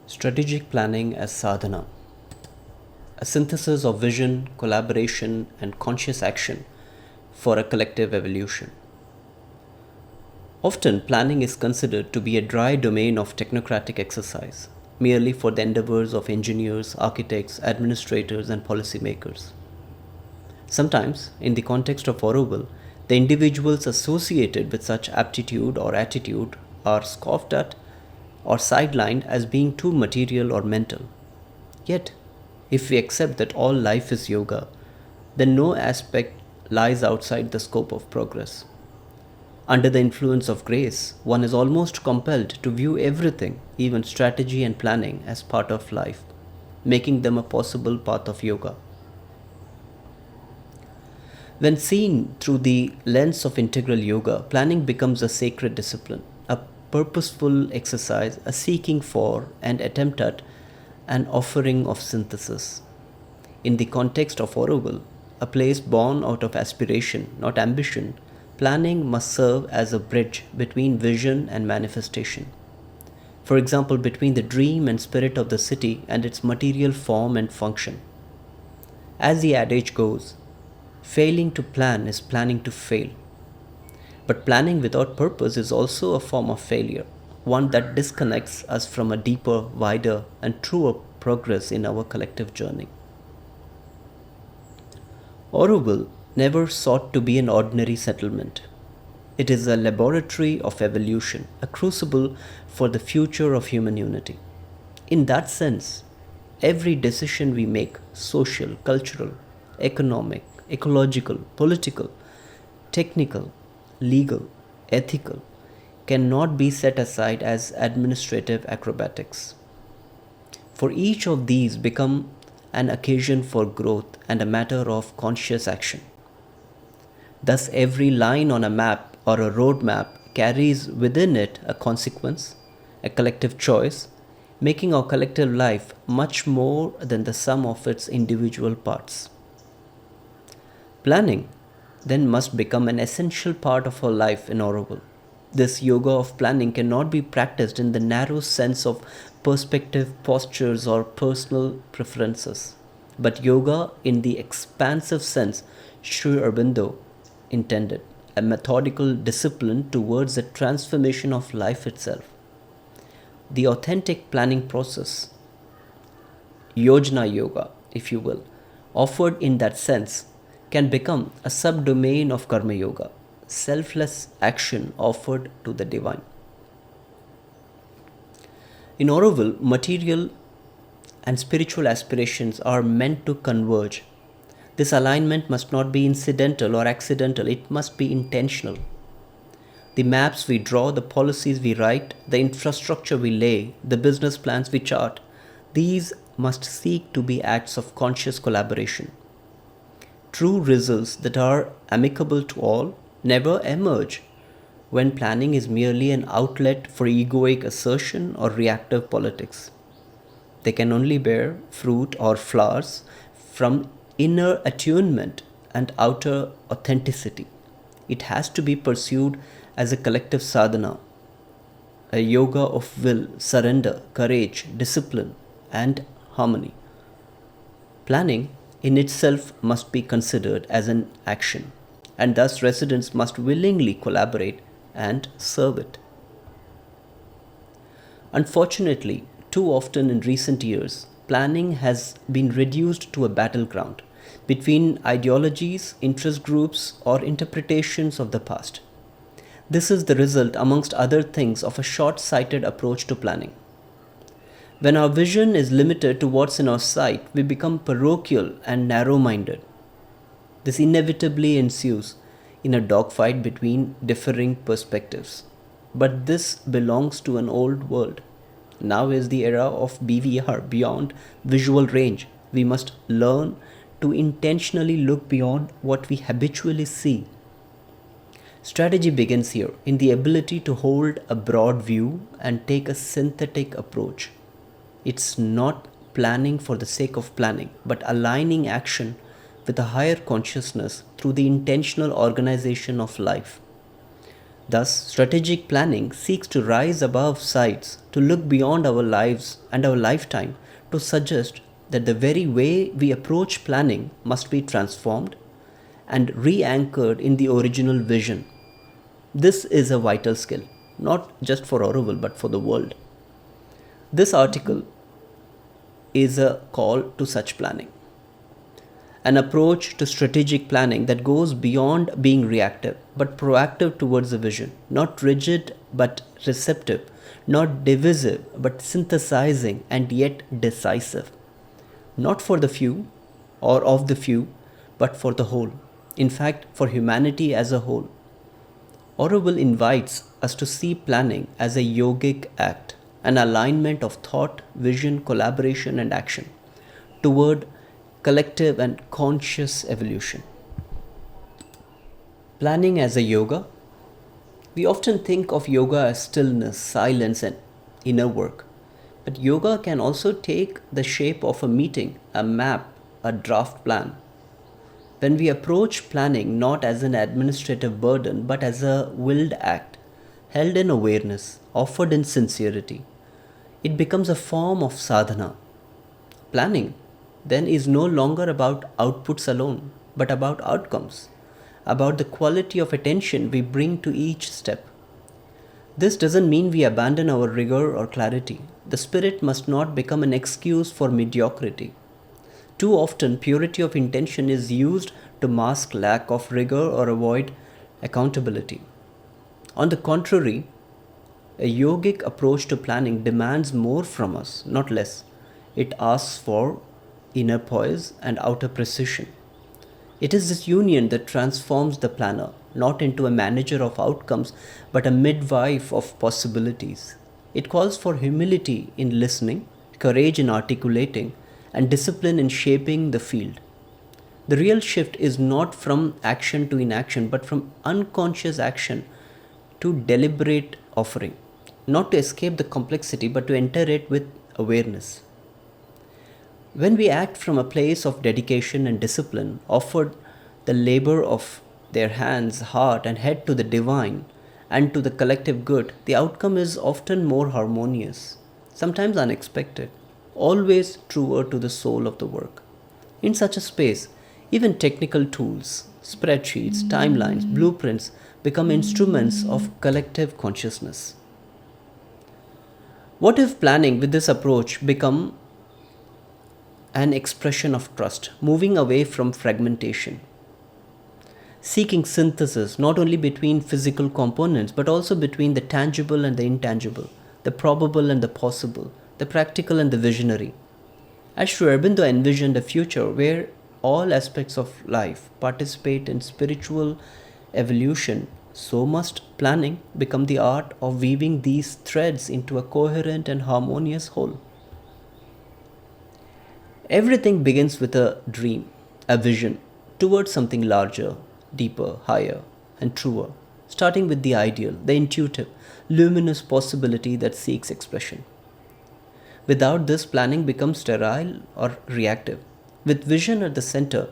Strategic planning as sadhana, a synthesis of vision, collaboration, and conscious action for a collective evolution. Often, planning is considered to be a dry domain of technocratic exercise, merely for the endeavors of engineers, architects, administrators, and policymakers. Sometimes, in the context of Orwell, the individuals associated with such aptitude or attitude are scoffed at or sidelined as being too material or mental. Yet, if we accept that all life is yoga, then no aspect lies outside the scope of progress. Under the influence of grace, one is almost compelled to view everything, even strategy and planning, as part of life, making them a possible path of yoga. When seen through the lens of integral yoga, planning becomes a sacred discipline, a purposeful exercise, a seeking for and attempt at an offering of synthesis. In the context of Orwell, a place born out of aspiration, not ambition, planning must serve as a bridge between vision and manifestation. For example, between the dream and spirit of the city and its material form and function. As the adage goes, failing to plan is planning to fail. But planning without purpose is also a form of failure, one that disconnects us from a deeper, wider, and truer progress in our collective journey. Orwell never sought to be an ordinary settlement. It is a laboratory of evolution, a crucible for the future of human unity. In that sense, every decision we make, social, cultural, economic, ecological, political, technical, legal, ethical, cannot be set aside as administrative acrobatics. For each of these become an occasion for growth and a matter of conscious action. Thus, every line on a map or a road map carries within it a consequence, a collective choice, making our collective life much more than the sum of its individual parts. Planning then must become an essential part of our life in Orwell. This yoga of planning cannot be practiced in the narrow sense of perspective, postures, or personal preferences, but yoga in the expansive sense Sri Aurobindo intended, a methodical discipline towards the transformation of life itself. The authentic planning process, yojana yoga, if you will, offered in that sense, can become a subdomain of karma yoga, selfless action offered to the divine. In Orwell, material and spiritual aspirations are meant to converge. This alignment must not be incidental or accidental, it must be intentional. The maps we draw, the policies we write, the infrastructure we lay, the business plans we chart, these must seek to be acts of conscious collaboration. True results that are amicable to all never emerge when planning is merely an outlet for egoic assertion or reactive politics. They can only bear fruit or flowers from inner attunement and outer authenticity. It has to be pursued as a collective sadhana, a yoga of will, surrender, courage, discipline, and harmony. Planning in itself must be considered as an action, and thus residents must willingly collaborate and serve it. Unfortunately, too often in recent years, planning has been reduced to a battleground between ideologies, interest groups, or interpretations of the past. This is the result, amongst other things, of a short-sighted approach to planning. When our vision is limited to what's in our sight, we become parochial and narrow-minded. This inevitably ensues in a dogfight between differing perspectives. But this belongs to an old world. Now is the era of BVR, beyond visual range. We must learn to intentionally look beyond what we habitually see. Strategy begins here, in the ability to hold a broad view and take a synthetic approach. It's not planning for the sake of planning, but aligning action with a higher consciousness through the intentional organization of life. Thus, strategic planning seeks to rise above sights, to look beyond our lives and our lifetime, to suggest that the very way we approach planning must be transformed and re anchored in the original vision. This is a vital skill, not just for Auroville but for the world. This article is a call to such planning, an approach to strategic planning that goes beyond being reactive but proactive towards a vision, not rigid but receptive, not divisive but synthesizing and yet decisive, not for the few or of the few, but for the whole. In fact, for humanity as a whole. Auroville invites us to see planning as a yogic act, an alignment of thought, vision, collaboration, and action toward collective and conscious evolution. Planning as a yoga. We often think of yoga as stillness, silence, and inner work. But yoga can also take the shape of a meeting, a map, a draft plan. When we approach planning not as an administrative burden but as a willed act, held in awareness, offered in sincerity, it becomes a form of sadhana. Planning then is no longer about outputs alone, but about outcomes, about the quality of attention we bring to each step. This doesn't mean we abandon our rigor or clarity. The spirit must not become an excuse for mediocrity. Too often, purity of intention is used to mask lack of rigor or avoid accountability. On the contrary, a yogic approach to planning demands more from us, not less. It asks for inner poise and outer precision. It is this union that transforms the planner, not into a manager of outcomes, but a midwife of possibilities. It calls for humility in listening, courage in articulating, and discipline in shaping the field. The real shift is not from action to inaction, but from unconscious action to deliberate offering, not to escape the complexity, but to enter it with awareness. When we act from a place of dedication and discipline, offered the labor of their hands, heart, and head to the divine and to the collective good, the outcome is often more harmonious, sometimes unexpected, always truer to the soul of the work. In such a space, even technical tools, spreadsheets, timelines, blueprints become instruments of collective consciousness. What if planning with this approach become an expression of trust, moving away from fragmentation, seeking synthesis not only between physical components but also between the tangible and the intangible, the probable and the possible, the practical and the visionary? As Sri Aurobindo envisioned a future where all aspects of life participate in spiritual evolution, so must planning become the art of weaving these threads into a coherent and harmonious whole. Everything begins with a dream, a vision towards something larger, deeper, higher, and truer, starting with the ideal, the intuitive, luminous possibility that seeks expression. Without this, planning becomes sterile or reactive. With vision at the center,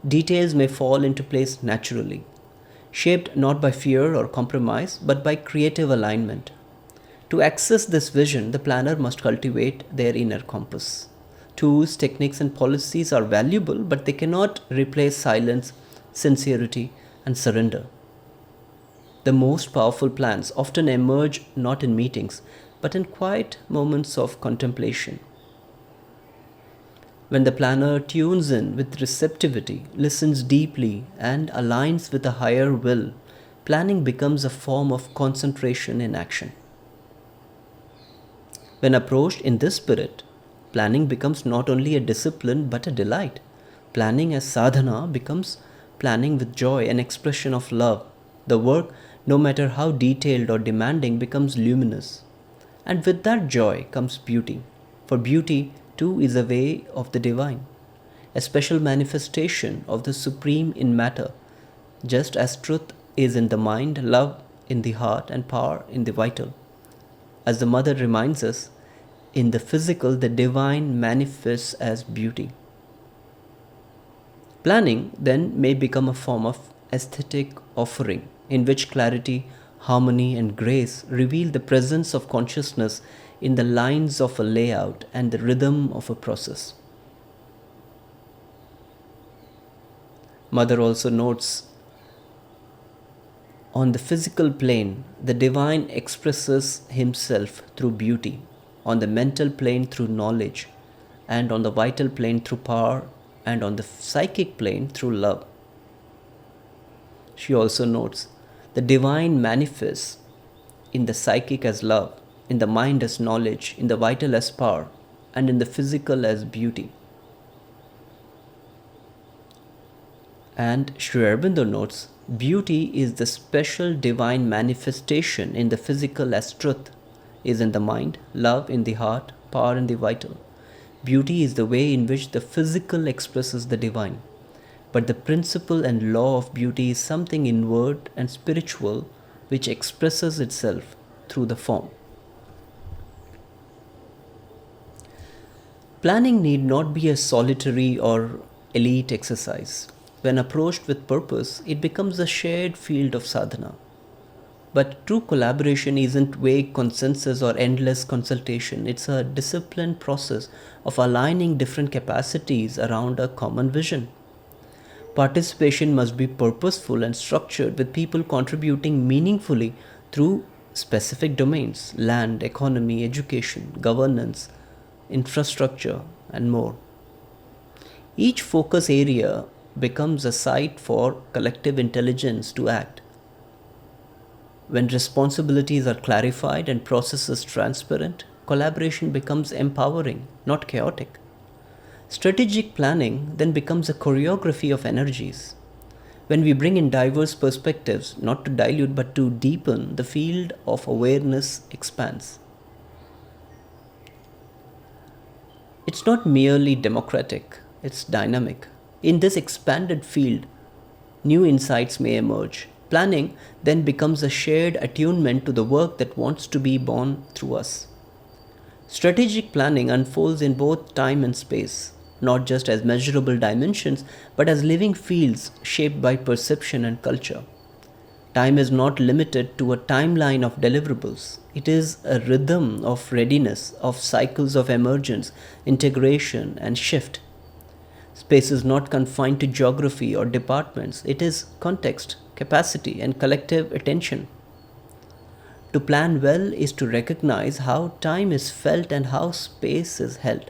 details may fall into place naturally, shaped not by fear or compromise, but by creative alignment. To access this vision, the planner must cultivate their inner compass. Tools, techniques, and policies are valuable, but they cannot replace silence, sincerity, and surrender. The most powerful plans often emerge not in meetings, but in quiet moments of contemplation. When the planner tunes in with receptivity, listens deeply, and aligns with a higher will, planning becomes a form of concentration in action. When approached in this spirit, planning becomes not only a discipline but a delight. Planning as sadhana becomes planning with joy, an expression of love. The work, no matter how detailed or demanding, becomes luminous. And with that joy comes beauty. For beauty, too, is a way of the divine, a special manifestation of the supreme in matter, just as truth is in the mind, love in the heart, and power in the vital. As the mother reminds us, in the physical, the divine manifests as beauty. Planning then may become a form of aesthetic offering in which clarity, harmony, and grace reveal the presence of consciousness in the lines of a layout and the rhythm of a process. Mother also notes, on the physical plane, the divine expresses himself through beauty, on the mental plane through knowledge, and on the vital plane through power, and on the psychic plane through love. She also notes, the divine manifests in the psychic as love, in the mind as knowledge, in the vital as power, and in the physical as beauty. And Sri Aurobindo notes, beauty is the special divine manifestation in the physical as truth is in the mind, love in the heart, power in the vital. Beauty is the way in which the physical expresses the divine. But the principle and law of beauty is something inward and spiritual which expresses itself through the form. Planning need not be a solitary or elite exercise. When approached with purpose, it becomes a shared field of sadhana. But true collaboration isn't vague consensus or endless consultation. It's a disciplined process of aligning different capacities around a common vision. Participation must be purposeful and structured, with people contributing meaningfully through specific domains: land, economy, education, governance, infrastructure, and more. Each focus area becomes a site for collective intelligence to act. When responsibilities are clarified and processes transparent, collaboration becomes empowering, not chaotic. Strategic planning then becomes a choreography of energies. When we bring in diverse perspectives, not to dilute but to deepen, the field of awareness expands. It's not merely democratic, it's dynamic. In this expanded field, new insights may emerge. Planning then becomes a shared attunement to the work that wants to be born through us. Strategic planning unfolds in both time and space, not just as measurable dimensions, but as living fields shaped by perception and culture. Time is not limited to a timeline of deliverables. It is a rhythm of readiness, of cycles of emergence, integration, and shift. Space is not confined to geography or departments. It is context, capacity, and collective attention. To plan well is to recognize how time is felt and how space is held.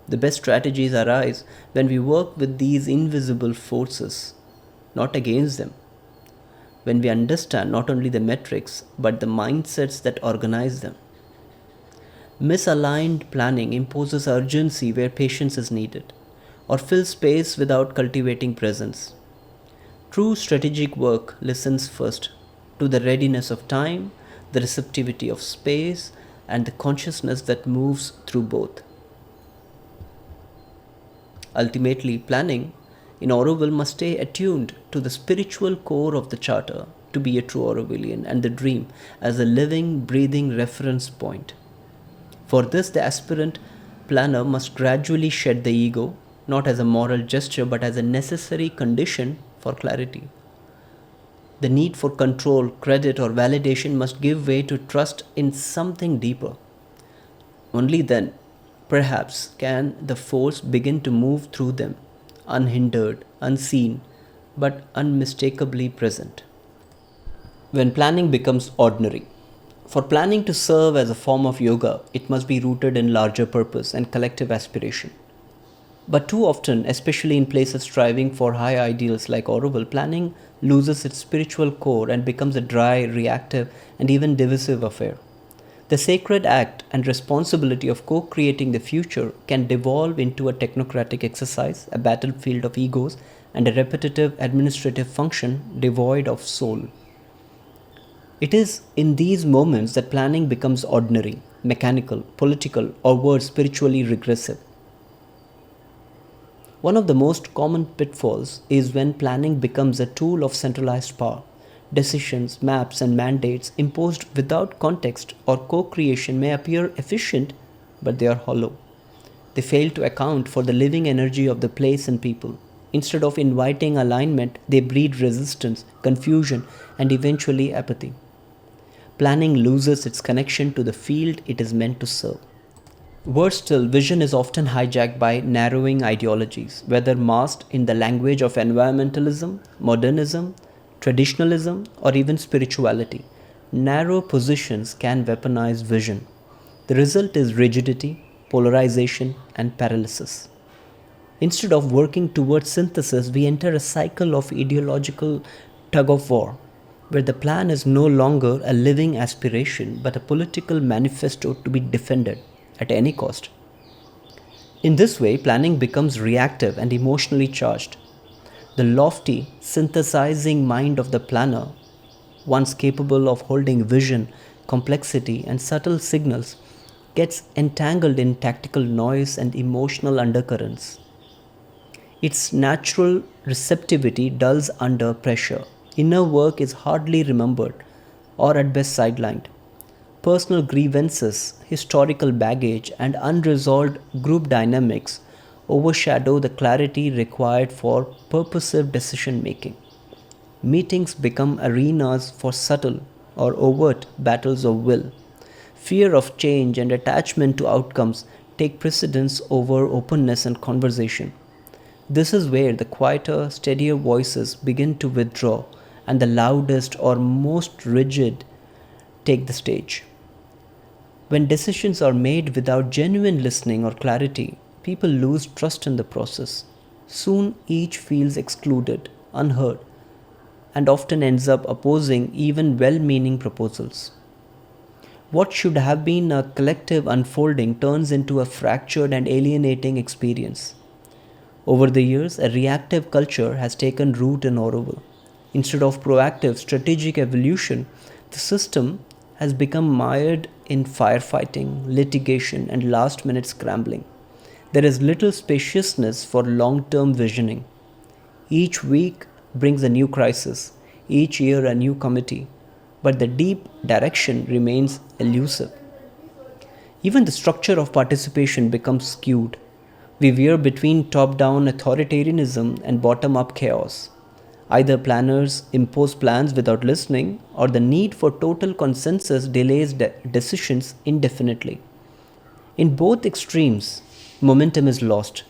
The best strategies arise when we work with these invisible forces, not against them. When we understand not only the metrics, but the mindsets that organize them. Misaligned planning imposes urgency where patience is needed, or fills space without cultivating presence. True strategic work listens first to the readiness of time, the receptivity of space, and the consciousness that moves through both. Ultimately, planning in Auroville must stay attuned to the spiritual core of the charter to be a true Aurovillian, and the dream as a living, breathing reference point. For this, the aspirant planner must gradually shed the ego, not as a moral gesture but as a necessary condition for clarity. The need for control, credit, or validation must give way to trust in something deeper. Only then, perhaps, can the force begin to move through them, unhindered, unseen, but unmistakably present. When planning becomes ordinary. For planning to serve as a form of yoga, it must be rooted in larger purpose and collective aspiration. But too often, especially in places striving for high ideals like Auroville, planning loses its spiritual core and becomes a dry, reactive, and even divisive affair. The sacred act and responsibility of co-creating the future can devolve into a technocratic exercise, a battlefield of egos, and a repetitive administrative function devoid of soul. It is in these moments that planning becomes ordinary, mechanical, political, or worse, spiritually regressive. One of the most common pitfalls is when planning becomes a tool of centralized power. Decisions, maps, and mandates imposed without context or co-creation may appear efficient, but they are hollow. They fail to account for the living energy of the place and people. Instead of inviting alignment, they breed resistance, confusion, and eventually apathy. Planning loses its connection to the field it is meant to serve. Worse still, vision is often hijacked by narrowing ideologies, whether masked in the language of environmentalism, modernism, traditionalism, or even spirituality. Narrow positions can weaponize vision. The result is rigidity, polarization, and paralysis. Instead of working towards synthesis, we enter a cycle of ideological tug of war, where the plan is no longer a living aspiration but a political manifesto to be defended at any cost. In this way, planning becomes reactive and emotionally charged. The lofty, synthesizing mind of the planner, once capable of holding vision, complexity, and subtle signals, gets entangled in tactical noise and emotional undercurrents. Its natural receptivity dulls under pressure. Inner work is hardly remembered or at best sidelined. Personal grievances, historical baggage, and unresolved group dynamics overshadow the clarity required for purposive decision making. Meetings become arenas for subtle or overt battles of will. Fear of change and attachment to outcomes take precedence over openness and conversation. This is where the quieter, steadier voices begin to withdraw and the loudest or most rigid take the stage. When decisions are made without genuine listening or clarity, people lose trust in the process. Soon each feels excluded, unheard, and often ends up opposing even well meaning proposals. What should have been a collective unfolding turns into a fractured and alienating experience. Over the years, a reactive culture has taken root in Oroville. Instead of proactive strategic evolution, the system has become mired in firefighting, litigation, and last minute scrambling. There is little spaciousness for long term visioning. Each week brings a new crisis, each year a new committee, but the deep direction remains elusive. Even the structure of participation becomes skewed. We veer between top down authoritarianism and bottom up chaos. Either planners impose plans without listening, or the need for total consensus delays decisions indefinitely. In both extremes, momentum is lost,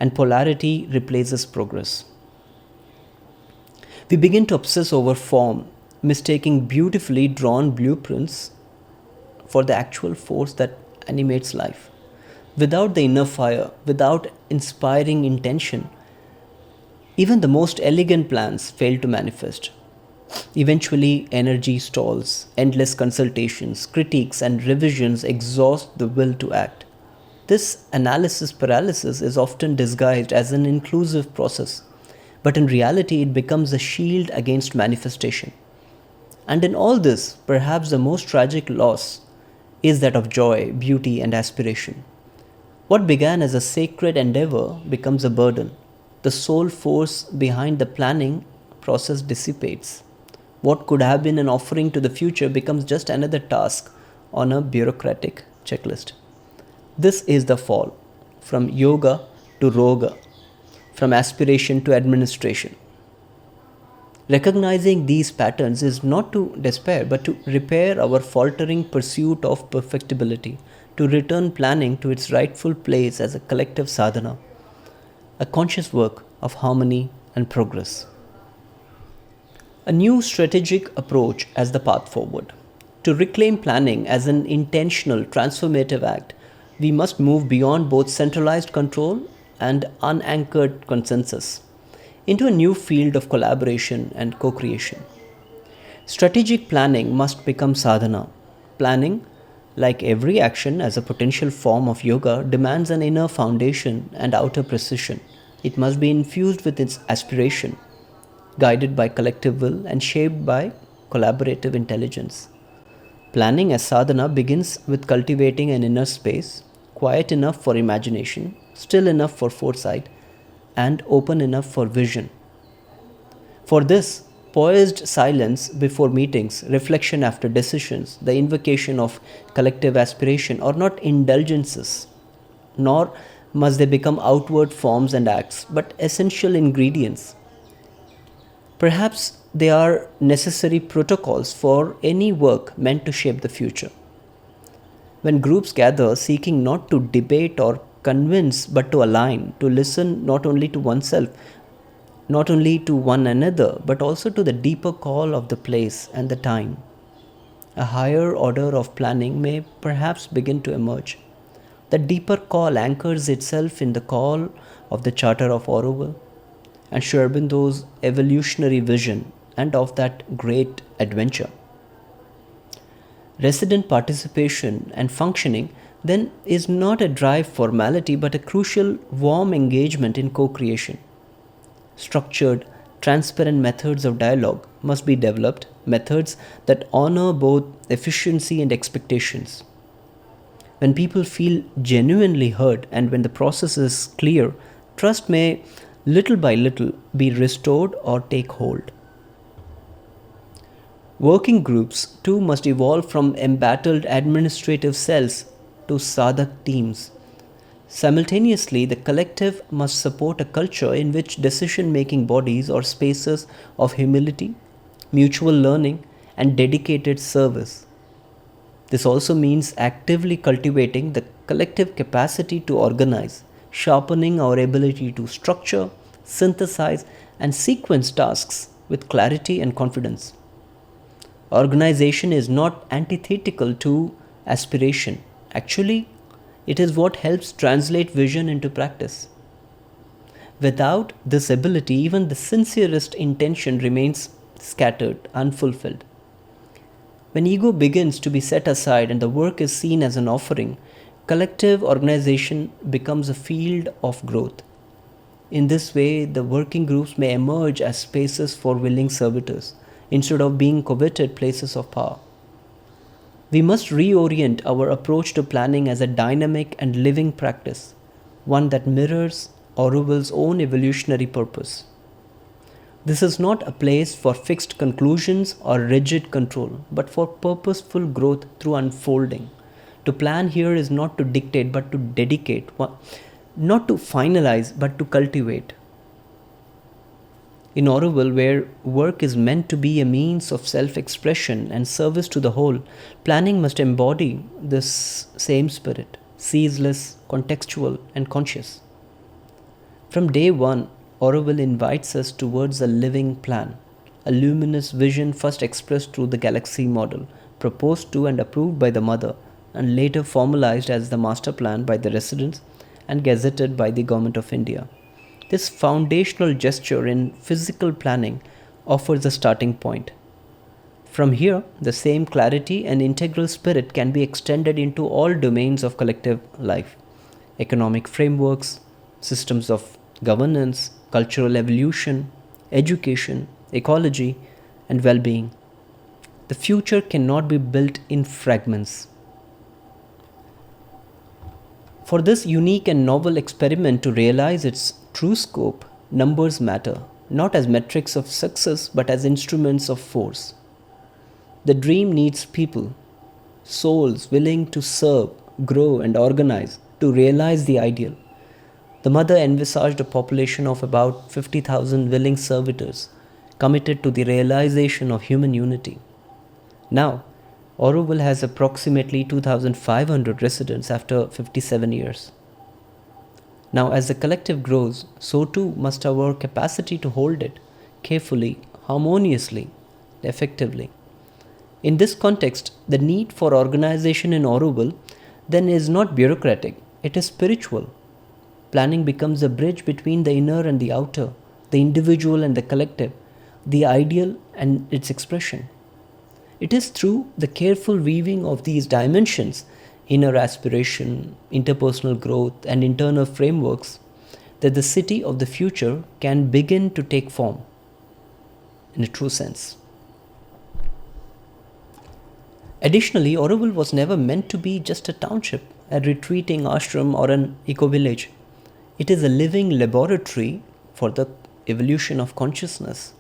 and polarity replaces progress. We begin to obsess over form, mistaking beautifully drawn blueprints for the actual force that animates life. Without the inner fire, without inspiring intention, even the most elegant plans fail to manifest. Eventually, energy stalls, endless consultations, critiques, and revisions exhaust the will to act. This analysis paralysis is often disguised as an inclusive process, but in reality, it becomes a shield against manifestation. And in all this, perhaps the most tragic loss is that of joy, beauty, and aspiration. What began as a sacred endeavor becomes a burden. The sole force behind the planning process dissipates. What could have been an offering to the future becomes just another task on a bureaucratic checklist. This is the fall from yoga to roga, from aspiration to administration. Recognizing these patterns is not to despair but to repair our faltering pursuit of perfectibility, to return planning to its rightful place as a collective sadhana, a conscious work of harmony and progress. A new strategic approach as the path forward. To reclaim planning as an intentional, transformative act, we must move beyond both centralized control and unanchored consensus into a new field of collaboration and co creation. Strategic planning must become sadhana. Planning, like every action as a potential form of yoga, demands an inner foundation and outer precision. It must be infused with its aspiration, guided by collective will and shaped by collaborative intelligence. Planning as sadhana begins with cultivating an inner space, quiet enough for imagination, still enough for foresight, and open enough for vision. For this, poised silence before meetings, reflection after decisions, the invocation of collective aspiration are not indulgences, nor must they become outward forms and acts, but essential ingredients. Perhaps they are necessary protocols for any work meant to shape the future. When groups gather seeking not to debate or convince but to align, to listen not only to oneself, not only to one another, but also to the deeper call of the place and the time, a higher order of planning may perhaps begin to emerge. The deeper call anchors itself in the call of the Charter of Orwell and Sri Aurobindo's evolutionary vision and of that great adventure. Resident participation and functioning then is not a dry formality but a crucial warm engagement in co-creation. Structured, transparent methods of dialogue must be developed, methods that honor both efficiency and expectations. When people feel genuinely heard and when the process is clear, trust may little by little be restored or take hold. Working groups too must evolve from embattled administrative cells to sadhak teams. Simultaneously, the collective must support a culture in which decision making bodies or spaces of humility, mutual learning, and dedicated service. This also means actively cultivating the collective capacity to organize, sharpening our ability to structure, synthesize, and sequence tasks with clarity and confidence. Organization is not antithetical to aspiration. Actually, it is what helps translate vision into practice. Without this ability, even the sincerest intention remains scattered, unfulfilled. When ego begins to be set aside and the work is seen as an offering, collective organization becomes a field of growth. In this way, the working groups may emerge as spaces for willing servitors instead of being coveted places of power. We must reorient our approach to planning as a dynamic and living practice, one that mirrors Orwell's own evolutionary purpose. This is not a place for fixed conclusions or rigid control, but for purposeful growth through unfolding. To plan here is not to dictate but to dedicate, not to finalize but to cultivate. In Orwell, where work is meant to be a means of self expression and service to the whole, planning must embody this same spirit, ceaseless, contextual, and conscious. From day one, Orwell invites us towards a living plan, a luminous vision first expressed through the galaxy model, proposed to and approved by the mother, and later formalized as the master plan by the residents and gazetted by the Government of India. This foundational gesture in physical planning offers a starting point. From here, the same clarity and integral spirit can be extended into all domains of collective life: economic frameworks, systems of governance, cultural evolution, education, ecology, and well being. The future cannot be built in fragments. For this unique and novel experiment to realize its true scope, numbers matter, not as metrics of success but as instruments of force. The dream needs people, souls willing to serve, grow, and organize to realize the ideal. The mother envisaged a population of about 50,000 willing servitors committed to the realization of human unity. Now, Orwell has approximately 2,500 residents after 57 years. Now, as the collective grows, so too must our capacity to hold it carefully, harmoniously, effectively. In this context, the need for organization in Orwell then is not bureaucratic, it is spiritual. Planning becomes a bridge between the inner and the outer, the individual and the collective, the ideal and its expression. It is through the careful weaving of these dimensions, inner aspiration, interpersonal growth, and internal frameworks, that the city of the future can begin to take form in a true sense. Additionally, Orwell was never meant to be just a township, a retreating ashram, or an eco-village. It is a living laboratory for the evolution of consciousness,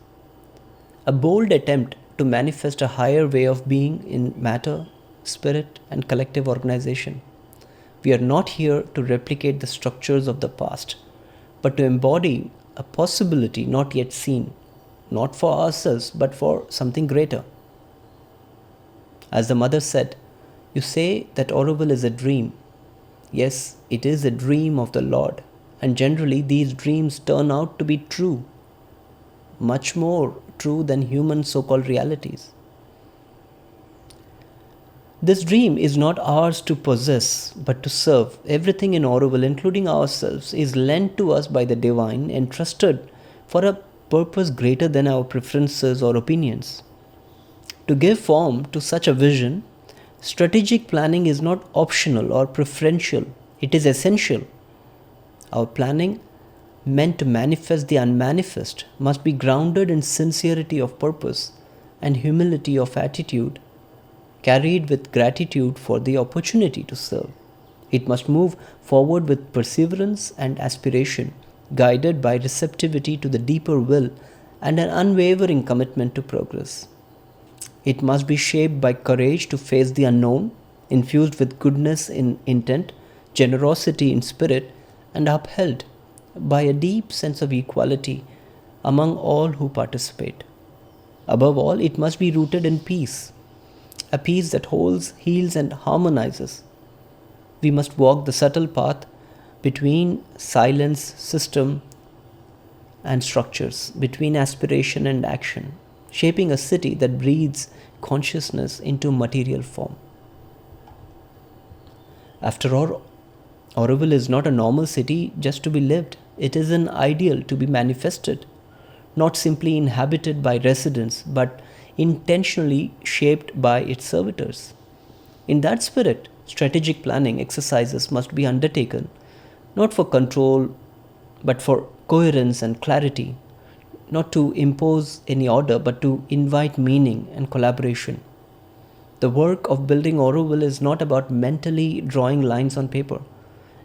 a bold attempt to manifest a higher way of being in matter, spirit, and collective organization. We are not here to replicate the structures of the past, but to embody a possibility not yet seen, not for ourselves, but for something greater. As the mother said, "You say that Auroville is a dream. Yes, it is a dream of the Lord, and generally these dreams turn out to be true, much more true than human so called realities. This dream is not ours to possess, but to serve. Everything in Auroville, including ourselves, is lent to us by the divine, entrusted for a purpose greater than our preferences or opinions. To give form to such a vision, strategic planning is not optional or preferential, it is essential. Our planning, meant to manifest the unmanifest, must be grounded in sincerity of purpose and humility of attitude, carried with gratitude for the opportunity to serve. It must move forward with perseverance and aspiration, guided by receptivity to the deeper will and an unwavering commitment to progress. It must be shaped by courage to face the unknown, infused with goodness in intent, generosity in spirit, and upheld by a deep sense of equality among all who participate. Above all, it must be rooted in peace, a peace that holds, heals, and harmonizes. We must walk the subtle path between silence, system, and structures, between aspiration and action, shaping a city that breathes consciousness into material form. After all, Auroville is not a normal city just to be lived. It is an ideal to be manifested, not simply inhabited by residents, but intentionally shaped by its servitors. In that spirit, strategic planning exercises must be undertaken, not for control, but for coherence and clarity, not to impose any order, but to invite meaning and collaboration. The work of building Auroville is not about mentally drawing lines on paper.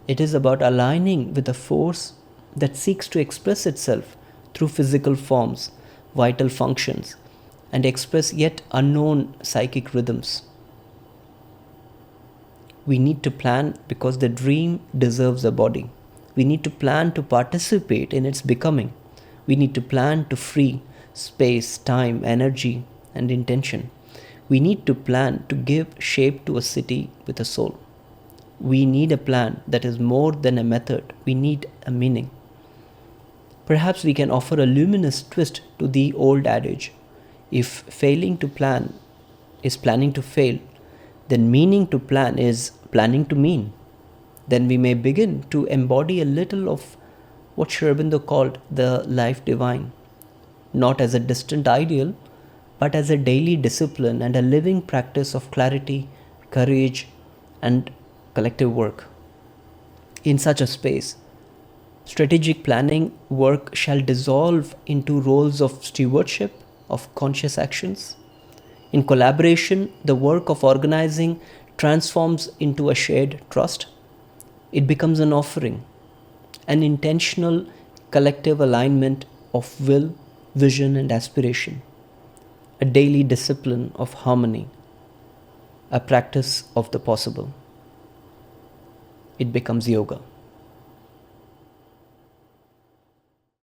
It is about aligning with a force that seeks to express itself through physical forms, vital functions, and express yet unknown psychic rhythms. We need to plan because the dream deserves a body. We need to plan to participate in its becoming. We need to plan to free space, time, energy, and intention. We need to plan to give shape to a city with a soul. We need a plan that is more than a method. We need a meaning. Perhaps we can offer a luminous twist to the old adage: if failing to plan is planning to fail, then meaning to plan is planning to mean. Then we may begin to embody a little of what Sri Aurobindo called the life divine, not as a distant ideal, but as a daily discipline and a living practice of clarity, courage, and collective work. In such a space, strategic planning work shall dissolve into roles of stewardship, of conscious actions. In collaboration, the work of organizing transforms into a shared trust. It becomes an offering, an intentional collective alignment of will, vision, and aspiration, a daily discipline of harmony, a practice of the possible. It becomes yoga.